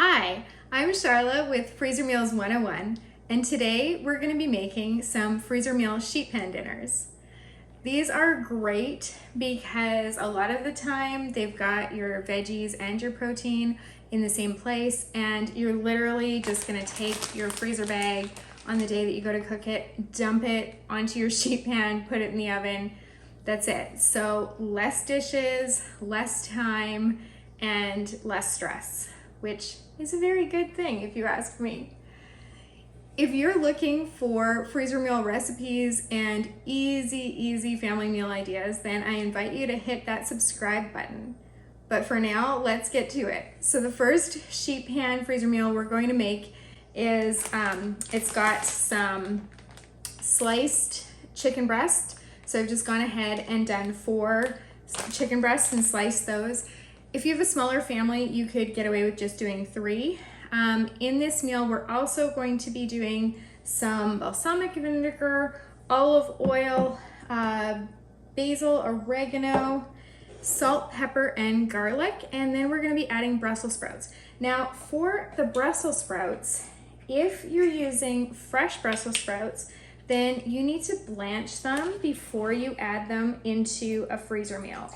Hi, I'm Charla with Freezer Meals 101, and today we're going to be making some freezer meal sheet pan dinners. These are great because a lot of the time they've got your veggies and your protein in the same place, and you're literally just going to take your freezer bag on the day that you go to cook it, dump it onto your sheet pan, put it in the oven. That's it. So less dishes, less time, and less stress, which is a very good thing if you ask me. If you're looking for freezer meal recipes and easy family meal ideas, then I invite you to hit that subscribe button. But for now, let's get to it. So the first sheet pan freezer meal we're going to make is, it's got some sliced chicken breast. So I've just gone ahead and done 4 chicken breasts and sliced those. If you have a smaller family, you could get away with just doing 3. In this meal, we're also going to be doing some balsamic vinegar, olive oil, basil, oregano, salt, pepper, and garlic, and then we're going to be adding Brussels sprouts. Now, for the Brussels sprouts, if you're using fresh Brussels sprouts, then you need to blanch them before you add them into a freezer meal.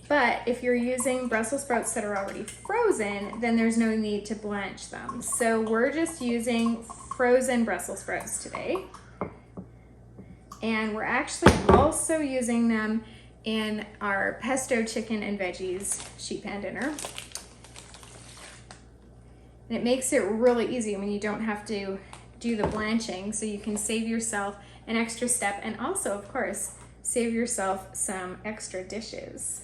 But if you're using Brussels sprouts that are already frozen, then there's no need to blanch them. So we're just using frozen Brussels sprouts today. And we're actually also using them in our pesto chicken and veggies sheet pan dinner. And it makes it really easy when you don't have to do the blanching, so you can save yourself an extra step and also, of course, save yourself some extra dishes.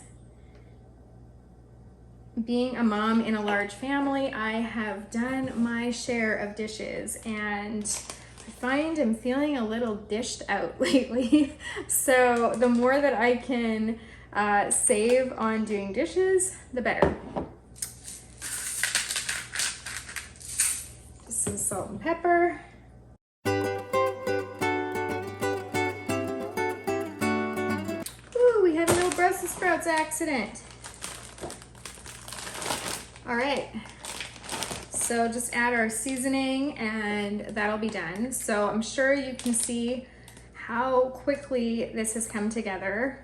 Being a mom in a large family, I have done my share of dishes, and I find I'm feeling a little dished out lately. So the more that I can save on doing dishes, the better. Some salt and pepper. Ooh, we had a little Brussels sprouts accident. All right, so just add our seasoning and that'll be done. So I'm sure you can see how quickly this has come together.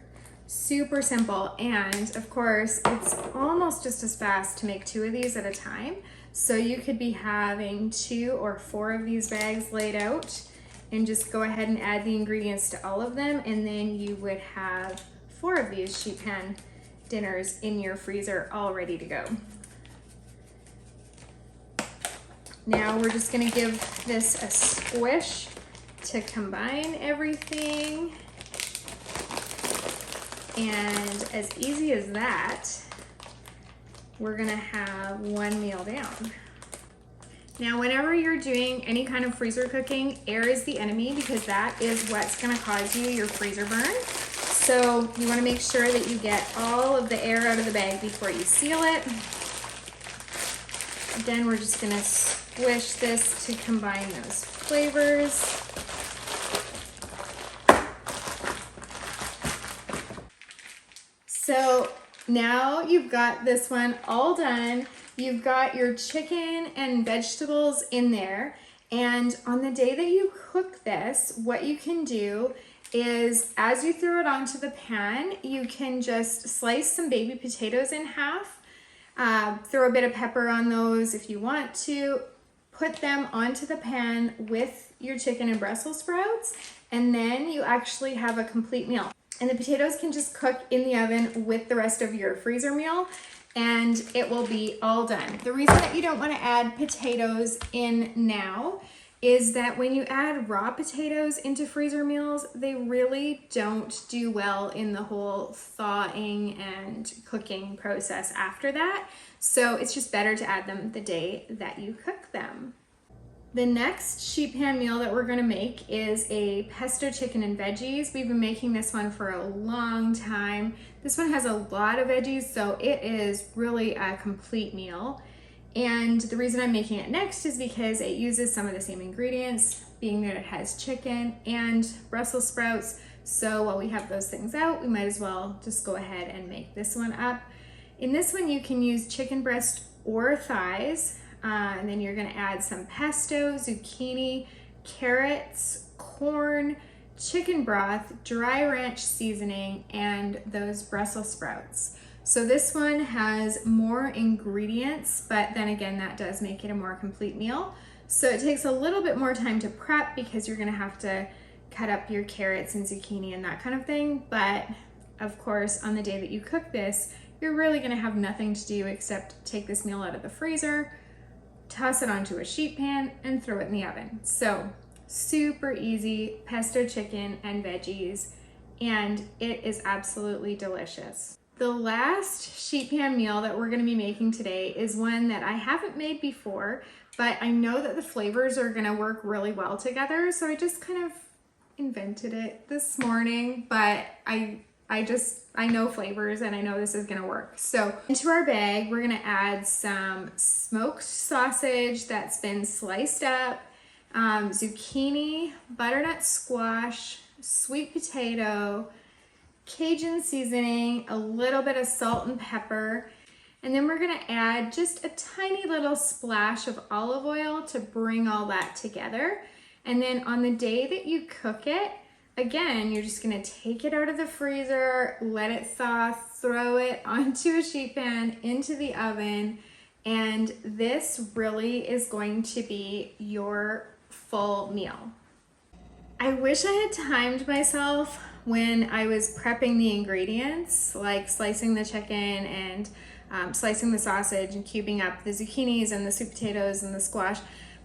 Super simple, and of course, it's almost just as fast to make 2 of these at a time. So you could be having 2 or 4 of these bags laid out and just go ahead and add the ingredients to all of them, and then you would have 4 of these sheet pan dinners in your freezer all ready to go. Now we're just gonna give this a squish to combine everything. And as easy as that, we're gonna have 1 meal down. Now, whenever you're doing any kind of freezer cooking, air is the enemy, because that is what's gonna cause you your freezer burn. So you wanna make sure that you get all of the air out of the bag before you seal it. Again, we're just gonna squish this to combine those flavors. So now you've got this one all done. You've got your chicken and vegetables in there. And on the day that you cook this, what you can do is, as you throw it onto the pan, you can just slice some baby potatoes in half. Throw a bit of pepper on those if you want to. Put them onto the pan with your chicken and Brussels sprouts, and then you actually have a complete meal. And the potatoes can just cook in the oven with the rest of your freezer meal, and it will be all done. The reason that you don't want to add potatoes in now is that when you add raw potatoes into freezer meals, they really don't do well in the whole thawing and cooking process after that. So it's just better to add them the day that you cook them. The next sheet pan meal that we're gonna make is a pesto chicken and veggies. We've been making this one for a long time. This one has a lot of veggies, so it is really a complete meal. And the reason I'm making it next is because it uses some of the same ingredients, being that it has chicken and Brussels sprouts. So while we have those things out, we might as well just go ahead and make this one up. In this one, you can use chicken breast or thighs. and then you're gonna add some pesto, zucchini, carrots, corn, chicken broth, dry ranch seasoning, and those Brussels sprouts. So this one has more ingredients, but then again, that does make it a more complete meal. So it takes a little bit more time to prep because you're gonna have to cut up your carrots and zucchini and that kind of thing. But of course, on the day that you cook this, you're really gonna have nothing to do except take this meal out of the freezer, toss it onto a sheet pan, and throw it in the oven. So super easy pesto chicken and veggies, and it is absolutely delicious. The last sheet pan meal that we're gonna be making today is one that I haven't made before, but I know that the flavors are gonna work really well together, so I just kind of invented it this morning, but I know flavors and I know this is gonna work. So into our bag, we're gonna add some smoked sausage that's been sliced up, zucchini, butternut squash, sweet potato, Cajun seasoning, a little bit of salt and pepper, and then we're gonna add just a tiny little splash of olive oil to bring all that together. And then on the day that you cook it, again, you're just gonna take it out of the freezer, let it thaw, throw it onto a sheet pan, into the oven, and this really is going to be your full meal. I wish I had timed myself when I was prepping the ingredients, like slicing the chicken and slicing the sausage and cubing up the zucchinis and the sweet potatoes and the squash.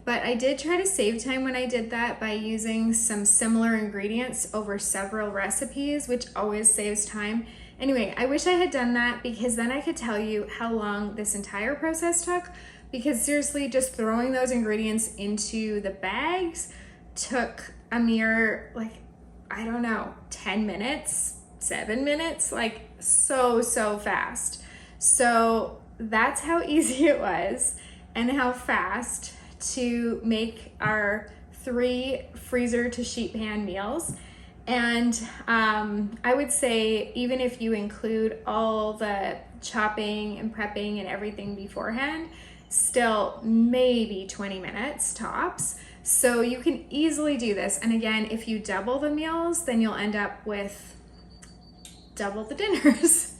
But I did try to save time when I did that by using some similar ingredients over several recipes, which always saves time. Anyway, I wish I had done that because then I could tell you how long this entire process took, because seriously, just throwing those ingredients into the bags took a mere, like, I don't know, 10 minutes, 7 minutes, like so fast. So that's how easy it was and how fast to make our 3 freezer to sheet pan meals. And I would say even if you include all the chopping and prepping and everything beforehand, still maybe 20 minutes tops. So you can easily do this. And again, if you double the meals, then you'll end up with double the dinners.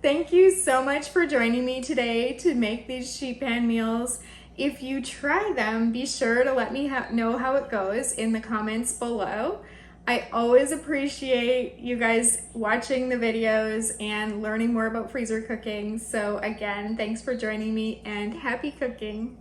Thank you so much for joining me today to make these sheet pan meals. If you try them, be sure to let me know how it goes in the comments below. I always appreciate you guys watching the videos and learning more about freezer cooking. So again, thanks for joining me and happy cooking.